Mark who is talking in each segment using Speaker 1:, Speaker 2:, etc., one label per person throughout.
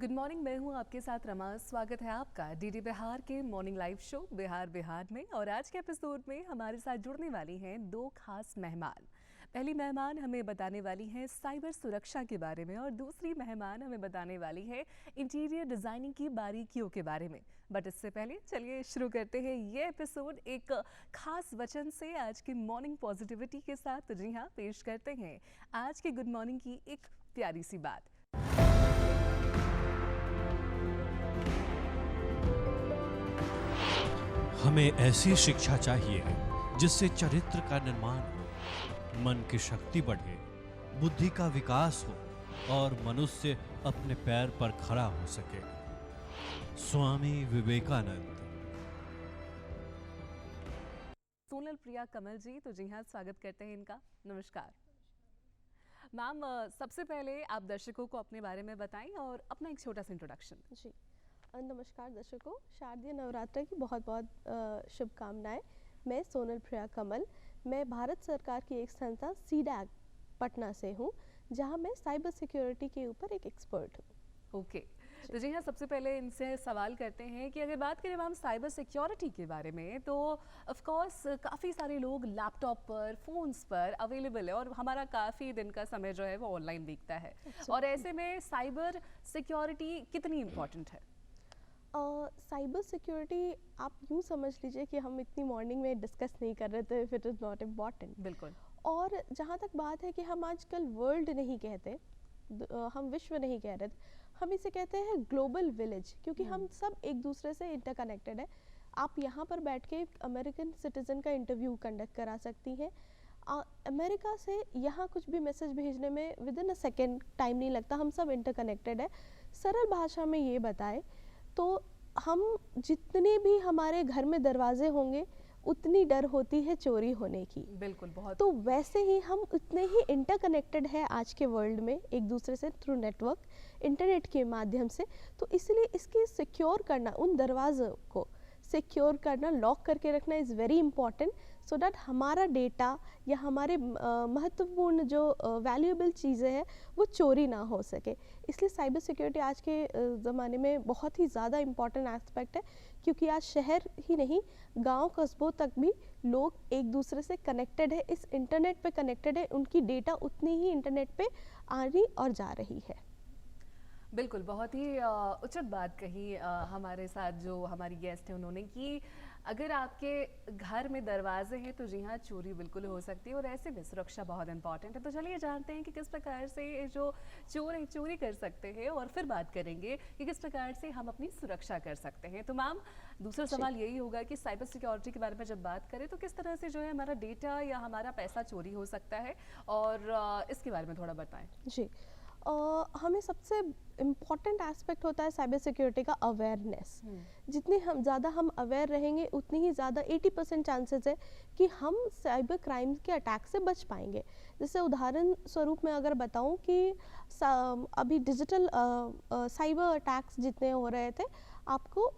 Speaker 1: Good morning, मैं हूं आपके साथ रमा। स्वागत है आपका डीडी बिहार के morning live show Bihar Bihar में। और आज के एपिसोड में हमारे साथ जुड़ने वाली हैं दो खास मेहमान। पहली मेहमान हमें बताने वाली है साइबर सुरक्षा के बारे में और दूसरी मेहमान हमें बताने वाली है इंटीरियर डिजाइनिंग की बारीकियों के बारे में। बट इससे पहले चलिए शुरू करते हैं ये एपिसोड एक खास वचन से आज की मॉर्निंग पॉजिटिविटी के साथ। तो जी हाँ, पेश करते हैं आज के गुड मॉर्निंग की एक प्यारी सी बात।
Speaker 2: हमें ऐसी शिक्षा चाहिए जिससे चरित्र का निर्माण हो, मन की शक्ति बढ़े, बुद्धि का विकास हो और मनुष्य अपने पैर पर खड़ा हो सके। स्वामी विवेकानंद।
Speaker 1: सोनल प्रिया कमल जी, तो जी हाँ, स्वागत करते हैं इनका। नमस्कार मैम। सबसे पहले आप दर्शकों को अपने बारे में बताएं और अपना एक छोटा सा इंट्रोडक्शन।
Speaker 3: जी, नमस्कार दर्शकों, शारदीय नवरात्र की बहुत बहुत शुभकामनाएं। मैं सोनल प्रिया कमल, मैं भारत सरकार की एक संस्था सीडैक पटना से हूँ, जहाँ मैं साइबर सिक्योरिटी के ऊपर एक एक्सपर्ट हूँ।
Speaker 1: ओके, तो जी हाँ, सबसे पहले इनसे सवाल करते हैं कि अगर बात करें मैम साइबर सिक्योरिटी के बारे में, तो ऑफ कोर्स काफ़ी सारे लोग लैपटॉप पर, फ़ोन्स पर अवेलेबल है और हमारा काफ़ी दिन का समय जो है वो ऑनलाइन बीतता है। और ऐसे में साइबर सिक्योरिटी कितनी इम्पोर्टेंट है?
Speaker 3: साइबर सिक्योरिटी आप यूँ समझ लीजिए कि हम इतनी मॉर्निंग में डिस्कस नहीं कर रहे थे, if it is not important.
Speaker 1: बिल्कुल।
Speaker 3: और जहाँ तक बात है कि हम आजकल वर्ल्ड नहीं कहते, हम विश्व नहीं कह रहे थे, हम इसे कहते हैं ग्लोबल विलेज, क्योंकि हम सब एक दूसरे से इंटरकनेक्टेड है। आप यहाँ पर बैठ के अमेरिकन सिटीज़न का इंटरव्यू कंडक्ट करा सकती हैं। अमेरिका से यहाँ कुछ भी मैसेज भेजने में with in a second time नहीं लगता, हम सब इंटरकनेक्टेड है। सरल भाषा में ये बताएं तो हम जितने भी हमारे घर में दरवाजे होंगे उतनी डर होती है चोरी होने की।
Speaker 1: बिल्कुल, बहुत।
Speaker 3: तो वैसे ही हम उतने ही इंटरकनेक्टेड है आज के वर्ल्ड में एक दूसरे से थ्रू नेटवर्क, इंटरनेट के माध्यम से। तो इसलिए इसकी सिक्योर करना, उन दरवाज़ों को सिक्योर करना, लॉक करके रखना is very important, so that हमारा डेटा या हमारे महत्वपूर्ण जो वैल्यूएबल चीज़ें हैं वो चोरी ना हो सके। इसलिए साइबर सिक्योरिटी आज के ज़माने में बहुत ही ज़्यादा इम्पॉर्टेंट एस्पेक्ट है, क्योंकि आज शहर ही नहीं, गांव कस्बों तक भी लोग एक दूसरे से कनेक्टेड है, इस इंटरनेट पे कनेक्टेड है, उनकी डेटा उतनी ही इंटरनेट पे आ रही और जा रही है।
Speaker 1: बिल्कुल, बहुत ही उचित बात कही हमारे साथ जो हमारी गेस्ट हैं उन्होंने, कि अगर आपके घर में दरवाजे हैं तो जी हाँ, चोरी बिल्कुल हो सकती है और ऐसे में सुरक्षा बहुत इंपॉर्टेंट है। तो चलिए जानते हैं कि किस प्रकार से ये जो चोर है चोरी कर सकते हैं और फिर बात करेंगे कि किस प्रकार से हम अपनी सुरक्षा कर सकते हैं। तो मैम, दूसरा सवाल यही होगा कि साइबर सिक्योरिटी के बारे में जब बात करें तो किस तरह से जो है हमारा डेटा या हमारा पैसा चोरी हो सकता है, और इसके बारे में थोड़ा बताएं।
Speaker 3: जी, हमें सबसे इम्पॉर्टेंट एस्पेक्ट होता है साइबर सिक्योरिटी का अवेयरनेस। जितने हम ज़्यादा हम अवेयर रहेंगे उतनी ही ज़्यादा 80% चांसेस है कि हम साइबर क्राइम के अटैक से बच पाएंगे। जैसे उदाहरण स्वरूप मैं अगर बताऊं कि अभी डिजिटल साइबर अटैक्स जितने हो रहे थे, आपको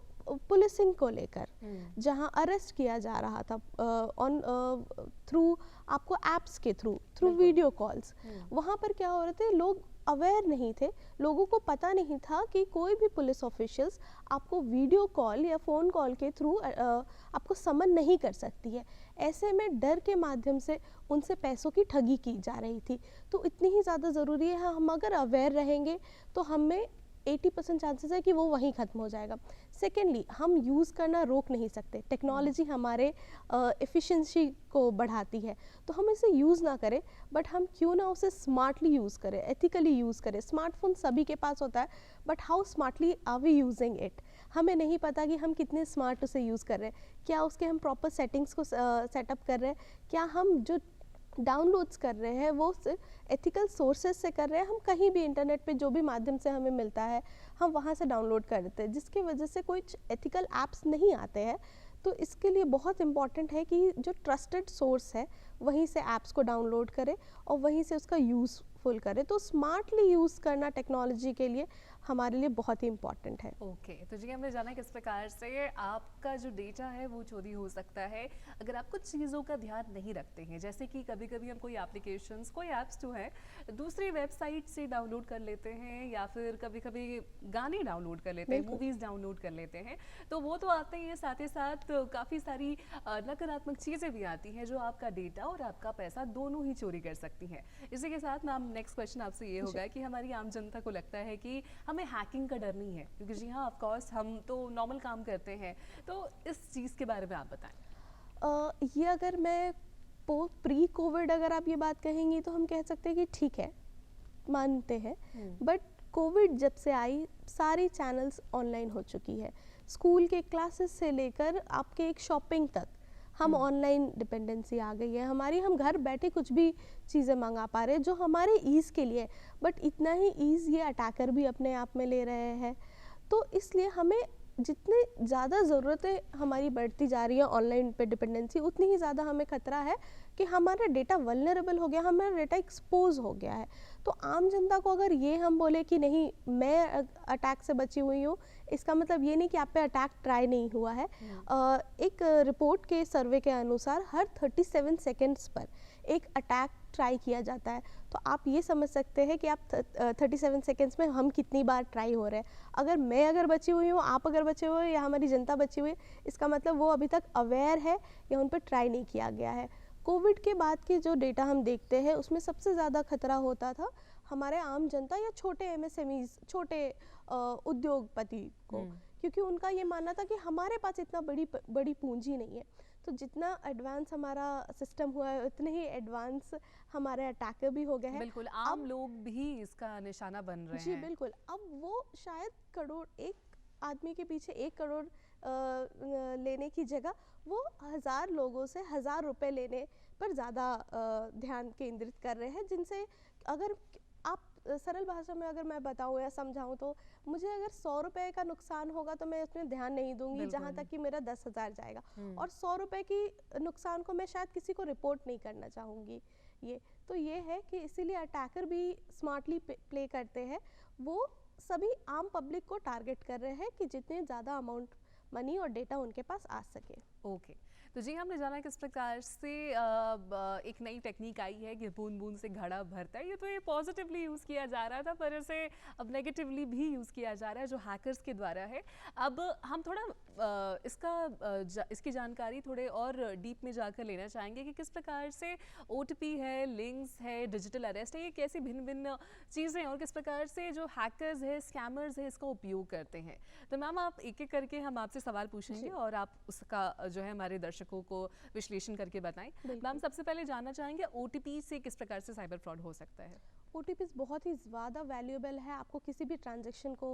Speaker 3: पुलिसिंग को लेकर जहां अरेस्ट किया जा रहा था ऑन थ्रू आपको एप्स के थ्रू वीडियो कॉल्स, वहां पर क्या हो रहे थे, लोग अवेयर नहीं थे, लोगों को पता नहीं था कि कोई भी पुलिस ऑफिशियल्स आपको वीडियो कॉल या फ़ोन कॉल के थ्रू आपको समन नहीं कर सकती है। ऐसे में डर के माध्यम से उनसे पैसों की ठगी की जा रही थी। तो इतनी ही ज़्यादा ज़रूरी है, हम अगर अवेयर रहेंगे तो हमें 80% चांसेस है कि वो वहीं ख़त्म हो जाएगा। सेकेंडली, हम यूज़ करना रोक नहीं सकते, टेक्नोलॉजी हमारे एफिशिएंसी को बढ़ाती है, तो हम इसे यूज़ ना करें, बट हम क्यों ना उसे स्मार्टली यूज़ करें, एथिकली यूज़ करें। स्मार्टफोन सभी के पास होता है, but how smartly are we using it, हमें नहीं पता कि हम कितने स्मार्ट उसे यूज़ कर रहे हैं। क्या उसके हम प्रॉपर सेटिंग्स को सेटअप कर रहे हैं, क्या हम जो डाउनलोड्स कर रहे हैं वो एथिकल सोर्सेज से कर रहे हैं, हम कहीं भी इंटरनेट पे जो भी माध्यम से हमें मिलता है हम वहाँ से डाउनलोड कर देते हैं, जिसकी वजह से कोई एथिकल ऐप्स नहीं आते हैं। तो इसके लिए बहुत इम्पॉर्टेंट है कि जो ट्रस्टेड सोर्स है वहीं से ऐप्स को डाउनलोड करे और वहीं से उसका यूज़फुल करे। तो स्मार्टली यूज़ करना टेक्नोलॉजी के लिए हमारे लिए बहुत ही इम्पॉर्टेंट है।
Speaker 1: ओके, तो जी हमने जाना किस प्रकार से आपका जो डेटा है वो चोरी हो सकता है अगर आप कुछ चीज़ों का ध्यान नहीं रखते हैं। जैसे कि कभी कभी हम कोई एप्लीकेशंस, कोई ऐप्स जो है दूसरी वेबसाइट से डाउनलोड कर लेते हैं, या फिर कभी कभी गाने डाउनलोड कर लेते हैं, मूवीज़ डाउनलोड कर लेते हैं, तो वो तो आते ही हैं, साथ ही साथ काफ़ी सारी नकारात्मक चीज़ें भी आती हैं जो आपका डेटा और आपका पैसा दोनों ही चोरी कर सकती हैं। इसी के साथ मैम नेक्स्ट क्वेश्चन आपसे ये होगा कि हमारी आम जनता को लगता है कि हमें हैकिंग का डर नहीं है, क्योंकि जी हाँ ऑफ कोर्स हम तो नॉर्मल काम करते हैं, तो इस चीज़ के बारे में आप बताएं।
Speaker 3: ये अगर मैं प्री कोविड अगर आप ये बात कहेंगी तो हम कह सकते हैं कि ठीक है, मानते हैं, बट कोविड जब से आई सारी चैनल्स ऑनलाइन हो चुकी है। स्कूल के क्लासेस से लेकर आपके एक शॉपिंग तक हम ऑनलाइन डिपेंडेंसी आ गई है हमारी। हम घर बैठे कुछ भी चीज़ें मंगा पा रहे हैं जो हमारे ईज़ के लिए, बट इतना ही ईज़ ये अटैकर भी अपने आप में ले रहे हैं। तो इसलिए हमें जितनी ज़्यादा ज़रूरतें हमारी बढ़ती जा रही है ऑनलाइन पे डिपेंडेंसी, उतनी ही ज़्यादा हमें खतरा है कि हमारा डेटा वल्नरेबल हो गया, हमारा डेटा एक्सपोज हो गया है। तो आम जनता को अगर ये हम बोले कि नहीं मैं अटैक से बची हुई हूँ, इसका मतलब ये नहीं कि आप पे अटैक ट्राई नहीं हुआ है। एक रिपोर्ट के सर्वे के अनुसार हर 37 सेकेंड्स पर एक अटैक ट्राई किया जाता है। तो आप ये समझ सकते हैं कि आप 37 सेकेंड्स में हम कितनी बार ट्राई हो रहे हैं। अगर बची हुई हूँ, आप अगर बचे हुए या हमारी जनता बची हुई है, इसका मतलब वो अभी तक अवेयर है या उन पर ट्राई नहीं किया गया है। कोविड के बाद के जो डेटा हम देखते हैं उसमें सबसे ज़्यादा खतरा होता था हमारे आम जनता या छोटे एमएसएमईज, छोटे उद्योगपति को, क्योंकि उनका ये मानना था कि हमारे पास इतना बड़ी पूंजी नहीं है। तो जितना एडवांस हमारा सिस्टम हुआ है उतने ही एडवांस हमारे अटैकर भी हो गए हैं।
Speaker 1: बिल्कुल, आम लोग भी इसका निशाना बन रहे हैं।
Speaker 3: जी बिल्कुल। अब वो शायद एक आदमी के पीछे 1 करोड़ लेने की जगह वो 1000 लोगों से 1000 रुपए लेने पर ज़्यादा ध्यान केंद्रित कर रहे हैं, जिनसे अगर आप सरल भाषा में अगर मैं बताऊं या समझाऊं तो मुझे अगर 100 रुपए का नुकसान होगा तो मैं उसमें ध्यान नहीं दूंगी जहां तक कि मेरा 10,000 जाएगा, और 100 रुपए की नुकसान को मैं शायद किसी को रिपोर्ट नहीं करना चाहूँगी। ये है कि इसीलिए अटैकर भी स्मार्टली प्ले करते हैं। वो सभी आम पब्लिक को टारगेट कर रहे हैं कि जितने ज़्यादा अमाउंट मनी और डेटा उनके पास आ सके।
Speaker 1: ओके, तो जी हमने जाना किस प्रकार से एक नई टेक्निक आई है कि बूंद बूंद से घड़ा भरता है। ये पॉजिटिवली यूज़ किया जा रहा था, पर इसे अब नेगेटिवली भी यूज़ किया जा रहा है जो हैकर्स के द्वारा है। अब हम थोड़ा इसकी जानकारी थोड़े और डीप में जाकर लेना चाहेंगे कि किस प्रकार से OTP है, लिंक्स है, डिजिटल अरेस्ट है, ये कैसी भिन्न भिन्न चीज़ें हैं और किस प्रकार से जो हैकर्स है, स्कैमर्स है, इसका उपयोग करते हैं। तो मैम आप एक एक करके हम आपसे सवाल पूछेंगे और आप उसका जो है हमारे दर्शकों को विश्लेषण करके बताएं। मैम सबसे पहले जानना चाहेंगे OTP से किस प्रकार से साइबर फ्रॉड हो सकता है?
Speaker 3: OTPs बहुत ही ज़्यादा वैल्यूएबल है आपको किसी भी ट्रांजैक्शन को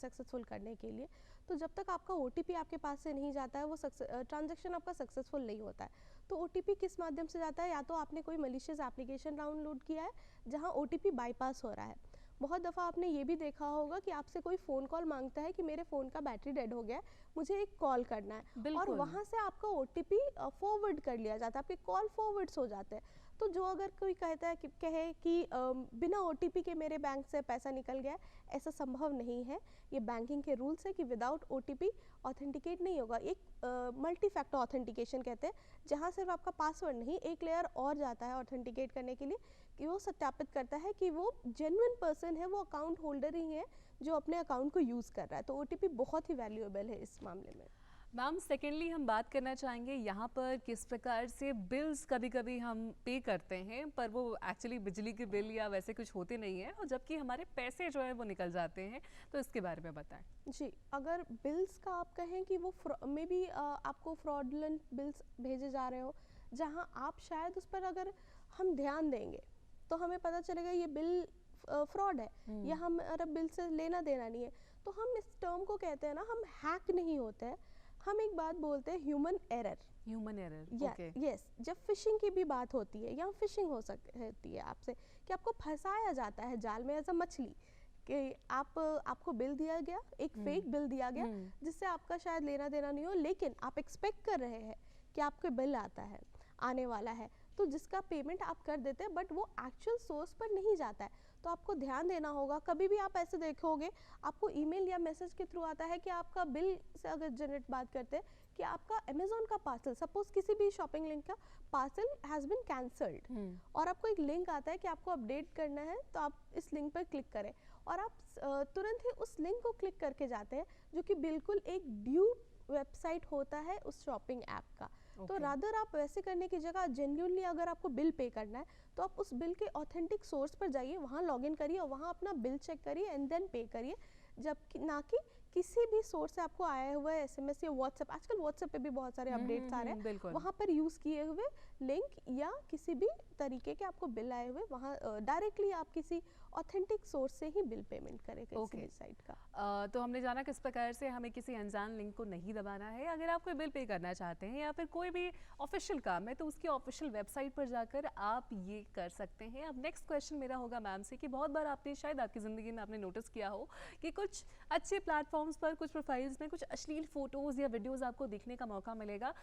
Speaker 3: सक्सेसफुल करने के लिए। तो जब तक आपका OTP आपके पास से नहीं जाता है वो ट्रांजैक्शन आपका सक्सेसफुल नहीं होता है। तो OTP किस माध्यम से जाता है? या तो आपने कोई मलिशियस एप्लीकेशन डाउनलोड किया है जहां OTP बाईपास हो रहा है। बहुत दफ़ा आपने ये भी देखा होगा कि आपसे कोई फ़ोन कॉल मांगता है कि मेरे फ़ोन का बैटरी डेड हो गया है, मुझे एक कॉल करना है, और वहाँ से आपका OTP फॉरवर्ड कर लिया जाता है, आपके कॉल फॉरवर्ड्स हो जाते हैं। तो जो अगर कोई कहता है कि बिना OTP के मेरे बैंक से पैसा निकल गया, ऐसा संभव नहीं है। ये बैंकिंग के रूल्स है कि विदाउट OTP ऑथेंटिकेट नहीं होगा। एक मल्टी फैक्टर ऑथेंटिकेशन कहते हैं, जहाँ सिर्फ आपका पासवर्ड नहीं एक लेयर और जाता है ऑथेंटिकेट करने के लिए, कि वो सत्यापित करता है कि वो जेन्युइन पर्सन है, वो अकाउंट होल्डर ही है जो अपने अकाउंट को यूज़ कर रहा है। तो OTP बहुत ही वैल्यूएबल है इस मामले में।
Speaker 1: मैम सेकेंडली हम बात करना चाहेंगे यहाँ पर किस प्रकार से बिल्स कभी कभी हम पे करते हैं, पर वो एक्चुअली बिजली के बिल या वैसे कुछ होते नहीं हैं, और जबकि हमारे पैसे जो है वो निकल जाते हैं। तो इसके बारे में बताएं।
Speaker 3: जी, अगर बिल्स का आप कहें कि वो मे बी आपको फ्रॉडलेंट बिल्स भेजे जा रहे हो, जहाँ आप शायद उस पर अगर हम ध्यान देंगे तो हमें पता चलेगा ये बिल फ्रॉड है या हमारा बिल से लेना देना नहीं है। तो हम इस टर्म को कहते हैं ना, हम हैक नहीं होते हैं, हम एक बात बोलते हैं ह्यूमन एरर। यस, जब फिशिंग की भी बात होती है या फिशिंग होती है आपसे कि आपको फंसाया जाता है जाल में एज अ मछली, कि आपको बिल दिया गया, एक फेक बिल दिया गया जिससे आपका शायद लेना देना नहीं हो, लेकिन आप एक्सपेक्ट कर रहे हैं कि आपको बिल आने वाला है। तो जिसका पेमेंट आप कर देते हैं बट वो एक्चुअल सोर्स पर नहीं जाता है। तो आपको ध्यान देना होगा, कभी भी आप ऐसे देखोगे आपको ईमेल या मैसेज के थ्रू आता है कि आपका बिल से अगर जनरेट बात करते हैं कि आपका अमेजोन का पार्सल, सपोज किसी भी शॉपिंग लिंक का पार्सल हैज़ बिन कैंसल्ड, और आपको एक लिंक आता है कि आपको अपडेट करना है, तो आप इस लिंक पर क्लिक करें और आप तुरंत ही उस लिंक को क्लिक करके जाते हैं, जो कि बिल्कुल एक ड्यू वेबसाइट होता है उस शॉपिंग ऐप का। तो रादर आप वैसे करने की जगह जेन्युइनली अगर आपको बिल पे करना है तो आप उस बिल के ऑथेंटिक सोर्स पर जाइए, वहाँ लॉगिन करिए और वहाँ अपना बिल चेक करिए एंड देन पे करिए, जबकि ना कि किसी भी सोर्स से आपको आया हुआ है एसएमएस या व्हाट्सएप, आजकल व्हाट्सएप पे भी बहुत सारे अपडेट्स आ रहे हैं, वहाँ पर यूज़ किए हुए लिंक या किसी भी तरीके के आपको बिल आए हुए, वहाँ डायरेक्टली आप किसी ऑथेंटिक सोर्स से ही बिल पेमेंट करें किसी भी साइट का।
Speaker 1: तो हमने जाना किस प्रकार से हमें किसी अनजान लिंक को नहीं दबाना है। अगर आप कोई बिल पे करना चाहते हैं या फिर कोई भी ऑफिशियल काम है तो उसकी ऑफिशियल वेबसाइट पर जाकर आप ये कर सकते हैं। अब नेक्स्ट क्वेश्चन मेरा होगा मैम से कि बहुत बार आपने शायद आपकी ज़िंदगी में आपने नोटिस किया हो कि कुछ अच्छे प्लेटफॉर्म्स पर, कुछ प्रोफाइल्स में कुछ अश्लील फ़ोटोज़ या वीडियोज़ आपको देखने का मौका मिलेगा,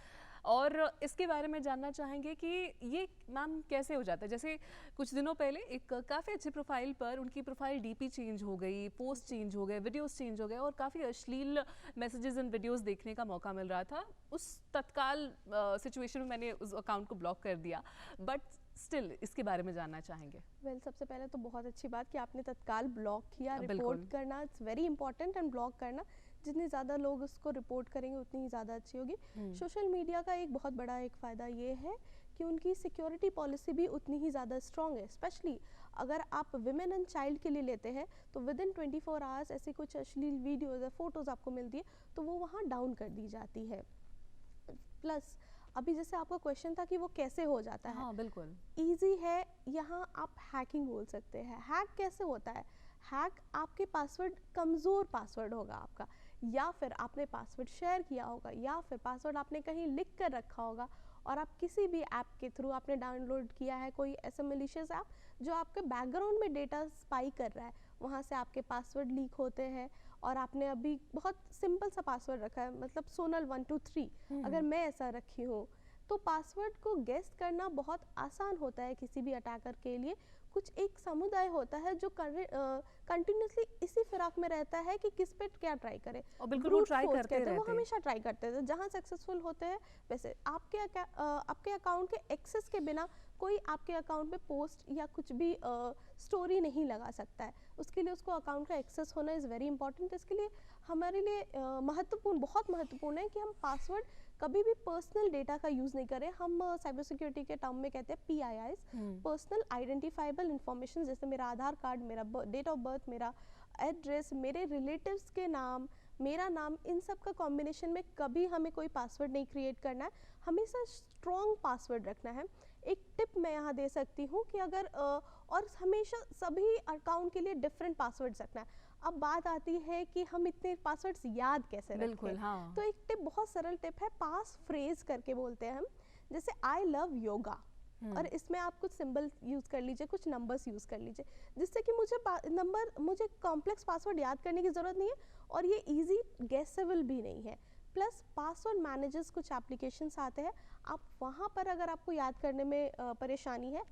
Speaker 1: और इसके बारे में जानना चाहेंगे कि ये मैम कैसे हो जाता है। जैसे कुछ दिनों पहले एक काफ़ी अच्छी प्रोफाइल पर उनकी प्रोफाइल डीपी चेंज हो गई, पोस्ट चेंज हो गए, वीडियोस चेंज हो गए और काफ़ी अश्लील मैसेजेस एंड वीडियोस देखने का मौका मिल रहा था। उस तत्काल सिचुएशन में मैंने उस अकाउंट को ब्लॉक कर दिया, बट स्टिल इसके बारे में जानना चाहेंगे।
Speaker 3: वेल सबसे पहले तो बहुत अच्छी बात कि आपने तत्काल ब्लॉक किया।
Speaker 1: बिल्कुल।
Speaker 3: रिपोर्ट करना it's very important, and block करना, जितने ज़्यादा लोग उसको रिपोर्ट करेंगे उतनी ही ज़्यादा अच्छी होगी। सोशल मीडिया का एक बहुत बड़ा एक फ़ायदा ये है कि उनकी सिक्योरिटी पॉलिसी भी उतनी ही ज़्यादा स्ट्रॉन्ग है। स्पेशली अगर आप विमेन एंड चाइल्ड के लिए लेते हैं तो विद इन 24 आवर्स ऐसी कुछ अश्लील वीडियोज़ या फोटोज़ आपको मिलती है तो वो वहाँ डाउन कर दी जाती है। प्लस अभी जैसे आपका क्वेश्चन था कि वो कैसे हो जाता है।
Speaker 1: हाँ बिल्कुल,
Speaker 3: ईजी है, यहाँ आप हैकिंग बोल सकते हैं। हैक कैसे होता है? हैक आपके पासवर्ड, कमज़ोर पासवर्ड होगा आपका, या फिर आपने पासवर्ड शेयर किया होगा, या फिर पासवर्ड आपने कहीं लिख कर रखा होगा और आप किसी भी ऐप के थ्रू आपने डाउनलोड किया है कोई ऐसा मलिशियस ऐप जो आपके बैकग्राउंड में डेटा स्पाई कर रहा है, वहाँ से आपके पासवर्ड लीक होते हैं और आपने अभी बहुत सिंपल सा पासवर्ड रखा है, मतलब सोनल 123 अगर मैं ऐसा रखी हूँ, तो पासवर्ड को गेस करना बहुत आसान होता है किसी भी अटैकर के लिए। कुछ एक समुदाय होता है जो कंटिन्यूसली इसी फिराक में रहता है कि किस पे क्या ट्राई करे,
Speaker 1: और बिल्कुल वो ट्राई करते रहते हैं,
Speaker 3: वो हमेशा ट्राई करते हैं। जहाँ सक्सेसफुल होते हैं वैसे आपके अकाउंट के एक्सेस के बिना कोई आपके अकाउंट में पोस्ट या कुछ भी स्टोरी नहीं लगा सकता है। उसके लिए उसको अकाउंट का एक्सेस होना इज़ वेरी इंपॉर्टेंट। इसके लिए हमारे लिए महत्वपूर्ण, बहुत महत्वपूर्ण है कि हम पासवर्ड कभी भी पर्सनल डेटा का यूज़ नहीं करें। हम साइबर सिक्योरिटी के टर्म में कहते हैं PIIs, पर्सनल आइडेंटिफाइबल इंफॉर्मेशन, जैसे मेरा आधार कार्ड, मेरा डेट ऑफ बर्थ, मेरा एड्रेस, मेरे रिलेटिव्स के नाम, मेरा नाम, इन सब का कॉम्बिनेशन में कभी हमें कोई पासवर्ड नहीं क्रिएट करना है। हमेशा स्ट्रॉन्ग पासवर्ड रखना है। एक टिप मैं यहाँ दे सकती हूँ कि अगर और हमेशा सभी अकाउंट के लिए डिफरेंट पासवर्ड्स रखना है। अब बात आती है कि हम इतने पासवर्ड्स याद कैसे रखें।
Speaker 1: बिल्कुल, हाँ।
Speaker 3: तो एक टिप, बहुत सरल टिप है, पास फ्रेज करके बोलते हैं हम। जैसे आई लव योगा, और इसमें आप कुछ सिंबल यूज़ कर लीजिए, कुछ नंबर्स यूज़ कर लीजिए, जिससे कि मुझे कॉम्प्लेक्स पासवर्ड याद करने की ज़रूरत नहीं है और ये इजी गेसेबल भी नहीं है। प्लस पासवर्ड मैनेजर्स कुछ एप्लीकेशंस आते हैं, आप वहाँ पर अगर आपको याद करने में परेशानी है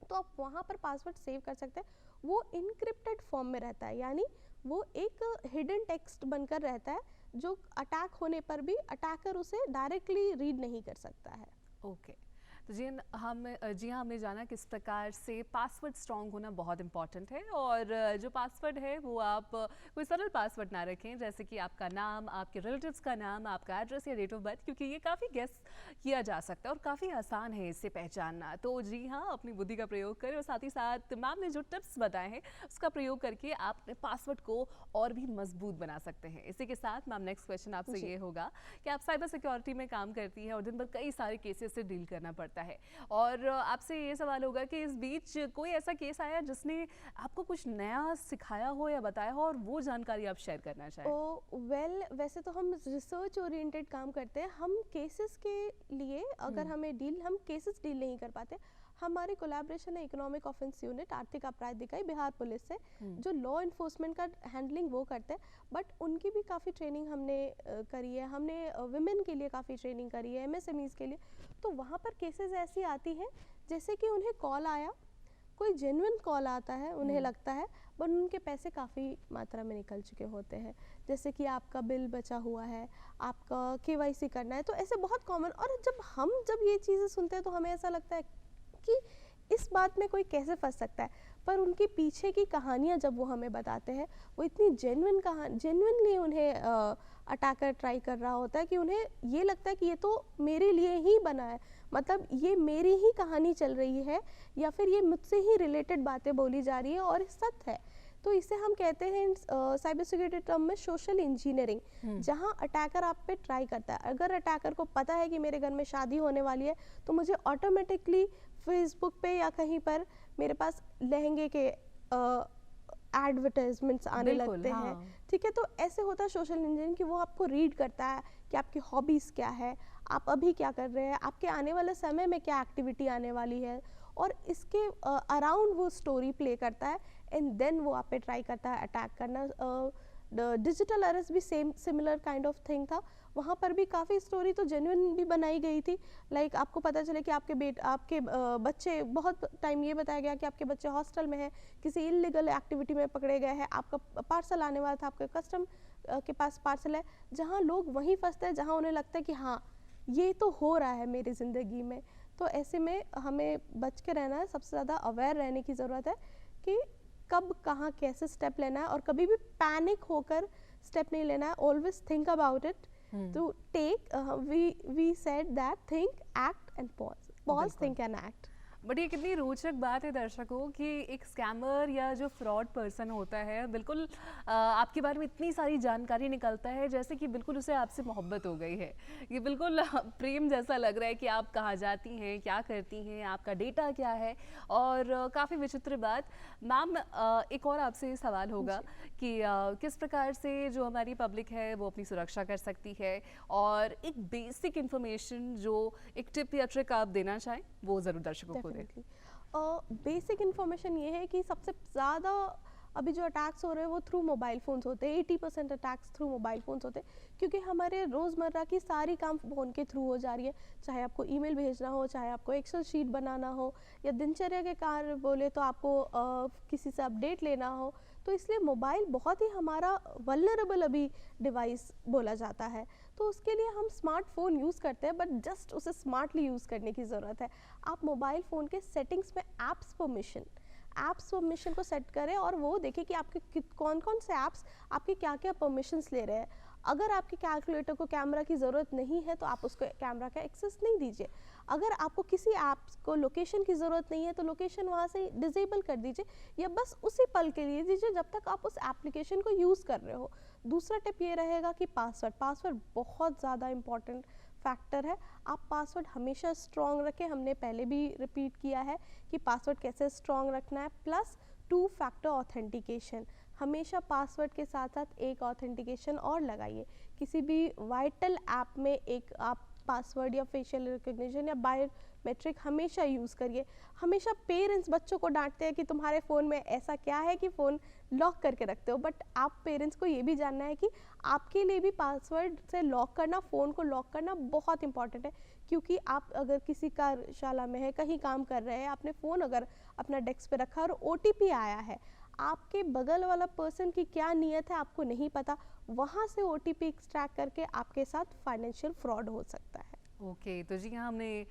Speaker 3: तो आप वहाँ पर पासवर्ड सेव कर सकते हैं। वो इनक्रिप्टेड फॉर्म में रहता है, यानी वो एक हिडन टेक्स्ट बनकर रहता है जो अटैक होने पर भी अटैकर उसे डायरेक्टली रीड नहीं कर सकता है।
Speaker 1: ओके। तो जी हाँ, हमने जाना किस प्रकार से पासवर्ड स्ट्रॉन्ग होना बहुत इंपॉर्टेंट है, और जो पासवर्ड है वो आप कोई सरल पासवर्ड ना रखें, जैसे कि आपका नाम, आपके रिलेटिव्स का नाम, आपका एड्रेस या डेट ऑफ बर्थ, क्योंकि ये काफ़ी गेस किया जा सकता है और काफ़ी आसान है इससे पहचानना। तो जी हाँ, अपनी बुद्धि का प्रयोग करें और साथ ही साथ मैम ने जो टिप्स बताए हैं उसका प्रयोग करके आप अपने पासवर्ड को और भी मजबूत बना सकते हैं। इसी के साथ मैम नेक्स्ट क्वेश्चन आपसे ये होगा कि आप साइबर सिक्योरिटी में काम करती हैं और दिन भर कई सारे केसेस से डील करना पड़ता है, और आपसे ये सवाल होगा कि इस बीच कोई ऐसा केस आया जिसने आपको कुछ नया सिखाया हो या बताया हो और वो जानकारी आप शेयर करना चाहें।
Speaker 3: वैसे तो हम रिसर्च ओरिएंटेड काम करते हैं। हम केसेस के लिए अगर हम केसेस डील नहीं कर पाते, हमारी कोलैबोरेशन है इकोनॉमिक ऑफेंस यूनिट, आर्थिक अपराध इकाई, बिहार पुलिस से, जो लॉ इन्फोर्समेंट का हैंडलिंग वो करते हैं। बट उनकी भी काफ़ी ट्रेनिंग हमने करी है। हमने विमेन के लिए काफ़ी ट्रेनिंग करी है, MSMEs के लिए। तो वहाँ पर केसेस ऐसी आती हैं जैसे कि उन्हें कॉल आया, कोई जेन्युइन कॉल आता है, उन्हें लगता है, बट उनके पैसे काफ़ी मात्रा में निकल चुके होते हैं, जैसे कि आपका बिल बचा हुआ है, आपका KYC करना है, तो ऐसे बहुत कॉमन। और जब ये चीज़ें सुनते हैं तो हमें ऐसा लगता है कि इस बात में कोई कैसे फंस सकता है, पर उनके पीछे की कहानियाँ जब वो हमें बताते हैं, वो इतनी जेन्युइनली उन्हें अटैकर ट्राई कर रहा होता है कि उन्हें ये लगता है कि ये तो मेरे लिए ही बना है, मतलब ये मेरी ही कहानी चल रही है, या फिर ये मुझसे ही रिलेटेड बातें बोली जा रही है और ये सच है। तो इसे हम कहते हैं साइबर सिक्योरिटी टर्म में सोशल इंजीनियरिंग, जहां अटैकर आप पे ट्राई करता है। अगर अटैकर को पता है कि मेरे घर में शादी होने वाली है, तो मुझे ऑटोमेटिकली फेसबुक पे या कहीं पर मेरे पास लहंगे के एडवर्टाइजमेंट्स आने लगते हैं, ठीक है। तो ऐसे होता है सोशल इंजीनियरिंग कि वो आपको रीड करता है कि आपकी हॉबीज़ क्या है, आप अभी क्या कर रहे हैं, आपके आने वाले समय में क्या एक्टिविटी आने वाली है, और इसके अराउंड वो स्टोरी प्ले करता है, एंड देन वो आप पे ट्राई करता है अटैक करना। डिजिटल अरेस्ट भी सिमिलर काइंड ऑफ थिंग था, वहाँ पर भी काफ़ी स्टोरी तो जेन्युइन भी बनाई गई थी। लाइक आपको पता चले कि आपके बच्चे, बहुत टाइम ये बताया गया कि आपके बच्चे हॉस्टल में हैं, किसी इलीगल एक्टिविटी में पकड़े गए हैं, आपका पार्सल आने वाला था, आपके कस्टम के पास पार्सल है, जहाँ लोग वहीं फंसते हैं जहाँ उन्हें लगता है कि हाँ ये तो हो रहा है मेरी ज़िंदगी में। तो ऐसे में हमें बच के रहना है, सबसे ज़्यादा अवेयर रहने की ज़रूरत है कि कब कहाँ कैसे स्टेप लेना है, और कभी भी पैनिक होकर स्टेप नहीं लेना है। Always think about it, to take, we said that think, act and pause, think and act.
Speaker 1: But ये कितनी रोचक बात है दर्शकों कि एक स्कैमर या जो फ्रॉड पर्सन होता है, बिल्कुल आपके बारे में इतनी सारी जानकारी निकलता है जैसे कि बिल्कुल उसे आपसे मोहब्बत हो गई है। ये बिल्कुल प्रेम जैसा लग रहा है कि आप कहाँ जाती हैं, क्या करती हैं, आपका डेटा क्या है, और काफ़ी विचित्र बात। मैम, एक और आपसे सवाल होगा कि किस प्रकार से जो हमारी पब्लिक है वो अपनी सुरक्षा कर सकती है, और एक बेसिक इन्फॉर्मेशन जो एक टिप या ट्रिक आप देना चाहें वो ज़रूर दर्शकों को दें।
Speaker 3: बेसिक इन्फॉर्मेशन ये है कि सबसे ज़्यादा अभी जो अटैक्स हो रहे हैं वो थ्रू मोबाइल फ़ोन्स होते हैं। 80% अटैक्स थ्रू मोबाइल फ़ोन्स होते हैं, क्योंकि हमारे रोज़मर्रा की सारी काम फ़ोन के थ्रू हो जा रही है। चाहे आपको ईमेल भेजना हो, चाहे आपको एक्सेल शीट बनाना हो, या दिनचर्या के कार्य बोले तो आपको किसी से अपडेट लेना हो, तो इसलिए मोबाइल बहुत ही हमारा वल्नरेबल अभी डिवाइस बोला जाता है। तो उसके लिए हम स्मार्टफोन यूज़ करते हैं, बट जस्ट उसे स्मार्टली यूज़ करने की ज़रूरत है। आप मोबाइल फ़ोन के सेटिंग्स में ऐप्स परमिशन को सेट करें, और वो देखें कि आपके कौन कौन से ऐप्स आपके क्या क्या परमिशंस ले रहे हैं। अगर आपके कैलकुलेटर को कैमरा की ज़रूरत नहीं है तो आप उसको कैमरा का एक्सेस नहीं दीजिए। अगर आपको किसी ऐप को लोकेशन की ज़रूरत नहीं है तो लोकेशन वहाँ से डिसेबल कर दीजिए, या बस उसी पल के लिए दीजिए जब तक आप उस एप्लीकेशन को यूज़ कर रहे हो। दूसरा टिप ये रहेगा कि पासवर्ड बहुत ज़्यादा इम्पॉर्टेंट फैक्टर है। आप पासवर्ड हमेशा स्ट्रॉन्ग रखें। हमने पहले भी रिपीट किया है कि पासवर्ड कैसे स्ट्रॉन्ग रखना है। प्लस 2 फैक्टर ऑथेंटिकेशन, हमेशा पासवर्ड के साथ साथ एक ऑथेंटिकेशन और लगाइए। किसी भी वाइटल ऐप में एक आप पासवर्ड या फेशियल रिकग्निशन या बायोमेट्रिक हमेशा यूज़ करिए। हमेशा पेरेंट्स बच्चों को डांटते हैं कि तुम्हारे फ़ोन में ऐसा क्या है कि फ़ोन लॉक करके रखते हो, बट आप पेरेंट्स को ये भी जानना है कि आपके लिए भी पासवर्ड से लॉक करना, फ़ोन को लॉक करना बहुत इंपॉर्टेंट है। क्योंकि आप अगर किसी कार्यशाला में है, कहीं काम कर रहे हैं, आपने फ़ोन अगर अपना डेस्क पे रखा और OTP आया है, आपके बगल वाला पर्सन की क्या नीयत है आपको नहीं पता, वहाँ से OTP एक्सट्रैक्ट करके आपके साथ फाइनेंशियल फ्रॉड हो सकता है।
Speaker 1: ओके, तो जी हाँ, हमने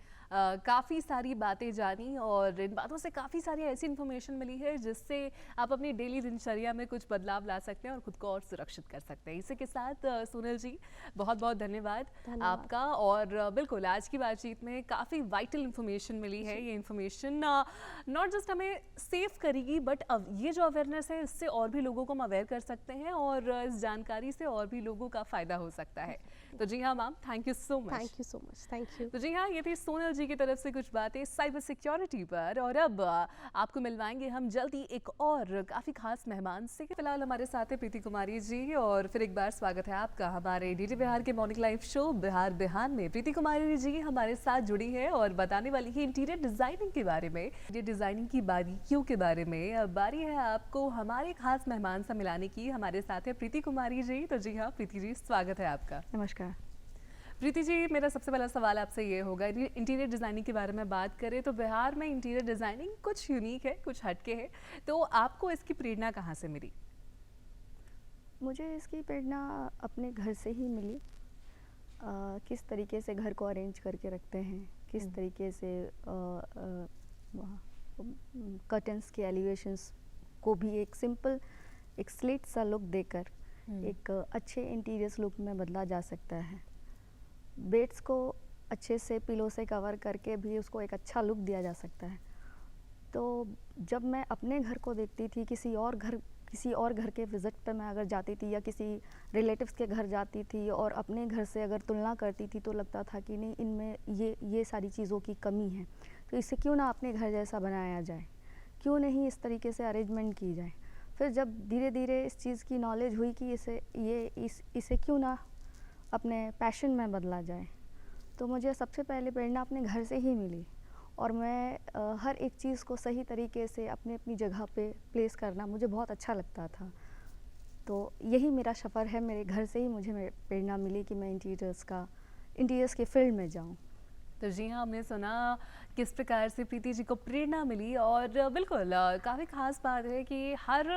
Speaker 1: काफ़ी सारी बातें जानी, और इन बातों से काफ़ी सारी ऐसी इन्फॉर्मेशन मिली है जिससे आप अपनी डेली दिनचर्या में कुछ बदलाव ला सकते हैं और खुद को और सुरक्षित कर सकते हैं। इसी के साथ सोनल जी, बहुत बहुत धन्यवाद आपका। और बिल्कुल आज की बातचीत में काफ़ी वाइटल इन्फॉर्मेशन मिली है। ये इन्फॉर्मेशन नॉट जस्ट हमें सेफ करेगी, बट ये जो अवेयरनेस है इससे और भी लोगों को हम अवेयर कर सकते हैं, और इस जानकारी से और भी लोगों का फ़ायदा हो सकता है। तो जी हाँ ma'am, thank you so much.
Speaker 3: Thank you so much. Thank you.
Speaker 1: तो जी हाँ, ये थी सोनल जी की तरफ से कुछ बातें साइबर सिक्योरिटी पर, और अब आपको मिलवाएंगे हम जल्दी एक और काफ़ी खास मेहमान से। फिलहाल हमारे साथ है प्रीति कुमारी जी, और फिर एक बार स्वागत है आपका हमारे DD बिहार के मॉर्निंग लाइव शो बिहार बिहान में। प्रीति कुमारी जी हमारे साथ जुड़ी है और बताने वाली है इंटीरियर डिज़ाइनिंग के बारे में, इंटीरियर डिज़ाइनिंग की बारीकियों के बारे में। अब बारी है आपको हमारे खास मेहमान से मिलाने की। हमारे साथ है प्रीति कुमारी जी। तो जी हाँ प्रीति जी, स्वागत है आपका।
Speaker 4: नमस्कार।
Speaker 1: प्रीति जी, मेरा सबसे पहला सवाल आपसे ये होगा, इंटीरियर डिज़ाइनिंग के बारे में बात करें तो बिहार में इंटीरियर डिज़ाइनिंग कुछ यूनिक है, कुछ हटके है, तो आपको इसकी प्रेरणा कहाँ से मिली?
Speaker 4: मुझे इसकी प्रेरणा अपने घर से ही मिली। किस तरीके से घर को अरेंज करके रखते हैं, किस तरीके से कर्टन्स के एलिवेशंस को भी एक सिंपल एक स्लिट सा लुक देकर एक अच्छे इंटीरियर्स लुक में बदला जा सकता है। बेड्स को अच्छे से पिलो से कवर करके भी उसको एक अच्छा लुक दिया जा सकता है। तो जब मैं अपने घर को देखती थी, किसी और घर के विज़िट पे मैं अगर जाती थी या किसी रिलेटिव्स के घर जाती थी और अपने घर से अगर तुलना करती थी, तो लगता था कि नहीं, इनमें ये सारी चीज़ों की कमी है, तो इसे क्यों ना अपने घर जैसा बनाया जाए, क्यों नहीं इस तरीके से अरेंजमेंट की जाए। फिर जब धीरे धीरे इस चीज़ की नॉलेज हुई कि इसे क्यों ना अपने पैशन में बदला जाए, तो मुझे सबसे पहले प्रेरणा अपने घर से ही मिली। और मैं हर एक चीज़ को सही तरीके से अपनी जगह पे प्लेस करना मुझे बहुत अच्छा लगता था। तो यही मेरा सफ़र है, मेरे घर से ही मुझे प्रेरणा मिली कि मैं इंटीरियर्स के फील्ड में जाऊं।
Speaker 1: तो जी हाँ, हमने सुना किस प्रकार से प्रीति जी को प्रेरणा मिली, और बिल्कुल काफ़ी ख़ास बात है कि हर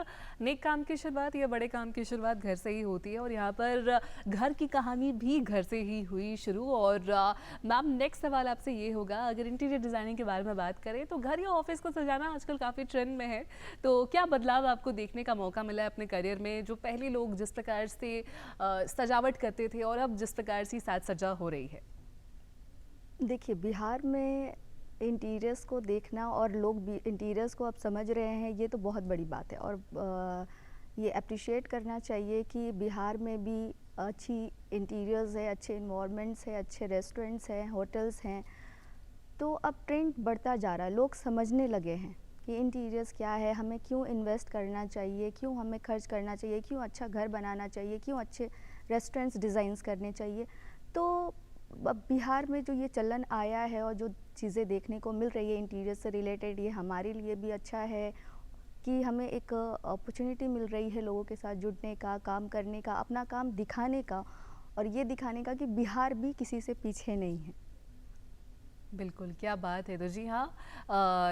Speaker 1: नेक काम की शुरुआत या बड़े काम की शुरुआत घर से ही होती है, और यहाँ पर घर की कहानी भी घर से ही हुई शुरू। और मैम, नेक्स्ट सवाल आपसे ये होगा, अगर इंटीरियर डिज़ाइनिंग के बारे में बात करें तो घर या ऑफिस को सजाना आजकल काफ़ी ट्रेंड में है, तो क्या बदलाव आपको देखने का मौका मिला है अपने करियर में, जो पहले लोग जिस प्रकार से सजावट करते थे और अब जिस प्रकार से साज सज्जा हो रही है?
Speaker 4: देखिए, बिहार में इंटीरियर्स को देखना और लोग भी इंटीरियर्स को अब समझ रहे हैं, ये तो बहुत बड़ी बात है। और ये अप्रिशिएट करना चाहिए कि बिहार में भी अच्छी इंटीरियर्स है, अच्छे इन्वायरमेंट्स है, अच्छे रेस्टोरेंट्स हैं, होटल्स हैं। तो अब ट्रेंड बढ़ता जा रहा है, लोग समझने लगे हैं कि इंटीरियर्स क्या है, हमें क्यों इन्वेस्ट करना चाहिए, क्यों हमें खर्च करना चाहिए, क्यों अच्छा घर बनाना चाहिए, क्यों अच्छे रेस्टोरेंट्स डिज़ाइंस करने चाहिए। तो अब बिहार में जो ये चलन आया है और जो चीज़ें देखने को मिल रही है इंटीरियर से रिलेटेड, ये हमारे लिए भी अच्छा है कि हमें एक अपॉर्चुनिटी मिल रही है लोगों के साथ जुड़ने का, काम करने का, अपना काम दिखाने का, और ये दिखाने का कि बिहार भी किसी से पीछे नहीं है।
Speaker 1: बिल्कुल, क्या बात है। तो जी हाँ,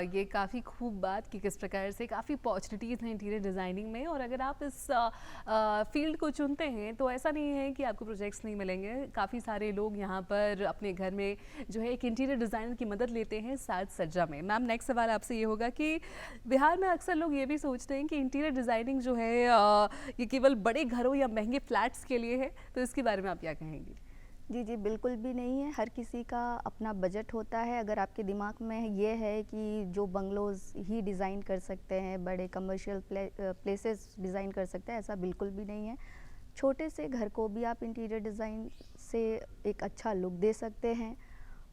Speaker 1: ये काफ़ी खूब बात कि किस प्रकार से काफ़ी अपॉर्चुनिटीज़ हैं इंटीरियर डिज़ाइनिंग में, और अगर आप इस फील्ड को चुनते हैं तो ऐसा नहीं है कि आपको प्रोजेक्ट्स नहीं मिलेंगे। काफ़ी सारे लोग यहाँ पर अपने घर में जो है एक इंटीरियर डिज़ाइनर की मदद लेते हैं साज सज्जा में। मैम, नेक्स्ट सवाल आपसे ये होगा कि बिहार में अक्सर लोग ये भी सोचते हैं कि इंटीरियर डिज़ाइनिंग जो है ये केवल बड़े घरों या महंगे फ्लैट्स के लिए है, तो इसके बारे में आप क्या कहेंगी?
Speaker 4: जी, बिल्कुल भी नहीं है। हर किसी का अपना बजट होता है। अगर आपके दिमाग में ये है कि जो बंगलोज़ ही डिज़ाइन कर सकते हैं, बड़े कमर्शियल प्लेसेस डिज़ाइन कर सकते हैं, ऐसा बिल्कुल भी नहीं है। छोटे से घर को भी आप इंटीरियर डिज़ाइन से एक अच्छा लुक दे सकते हैं।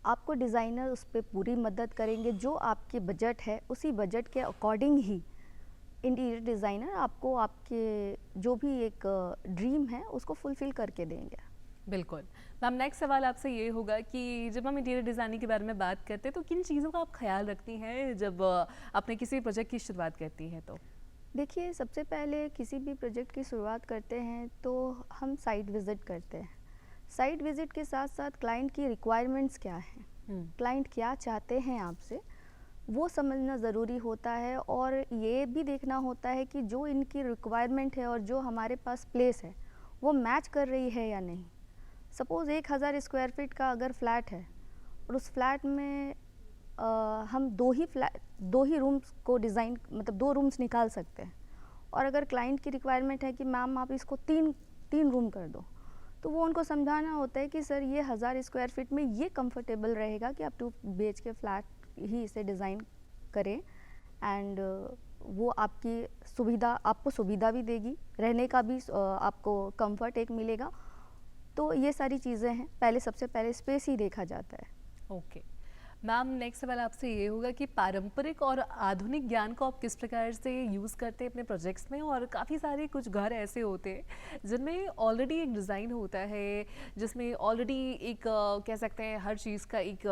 Speaker 4: आपको डिज़ाइनर उस पे पूरी मदद करेंगे। जो आपके बजट है, उसी बजट के अकॉर्डिंग ही इंटीरियर डिज़ाइनर आपको आपके जो भी एक ड्रीम है, उसको फुलफ़िल करके देंगे।
Speaker 1: बिल्कुल। मैम, नेक्स्ट सवाल आपसे ये होगा कि जब हम इंटीरियर डिज़ाइनिंग के बारे में बात करते हैं तो किन चीज़ों का आप ख्याल रखती हैं जब अपने किसी प्रोजेक्ट की शुरुआत करती हैं तो?
Speaker 4: देखिए, सबसे पहले किसी भी प्रोजेक्ट की शुरुआत करते हैं तो हम साइट विज़िट करते हैं। साइट विज़िट के साथ साथ क्लाइंट की रिक्वायरमेंट्स क्या हैं, क्लाइंट क्या चाहते हैं आपसे, वो समझना ज़रूरी होता है। और ये भी देखना होता है कि जो इनकी रिक्वायरमेंट है और जो हमारे पास प्लेस है, वो मैच कर रही है या नहीं। सपोज़ 1000 स्क्वायर फीट का अगर फ्लैट है और उस फ्लैट में हम दो ही रूम्स को डिज़ाइन, मतलब 2 रूम्स निकाल सकते हैं, और अगर क्लाइंट की रिक्वायरमेंट है कि मैम आप इसको तीन रूम कर दो, तो वो उनको समझाना होता है कि सर ये 1000 स्क्वायर फीट में ये कंफर्टेबल रहेगा कि आप 2 BHK फ्लैट ही इसे डिज़ाइन करें। एंड वो आपको सुविधा भी देगी, रहने का भी आपको कंफर्ट एक मिलेगा। तो ये सारी चीज़ें हैं। सबसे पहले स्पेस ही देखा जाता है।
Speaker 1: ओके मैम, नेक्स्ट सवाल आपसे ये होगा कि पारंपरिक और आधुनिक ज्ञान को आप किस प्रकार से यूज़ करते हैं अपने प्रोजेक्ट्स में? और काफ़ी सारे कुछ घर ऐसे होते हैं जिनमें ऑलरेडी एक डिज़ाइन होता है, जिसमें ऑलरेडी एक कह सकते हैं हर चीज़ का एक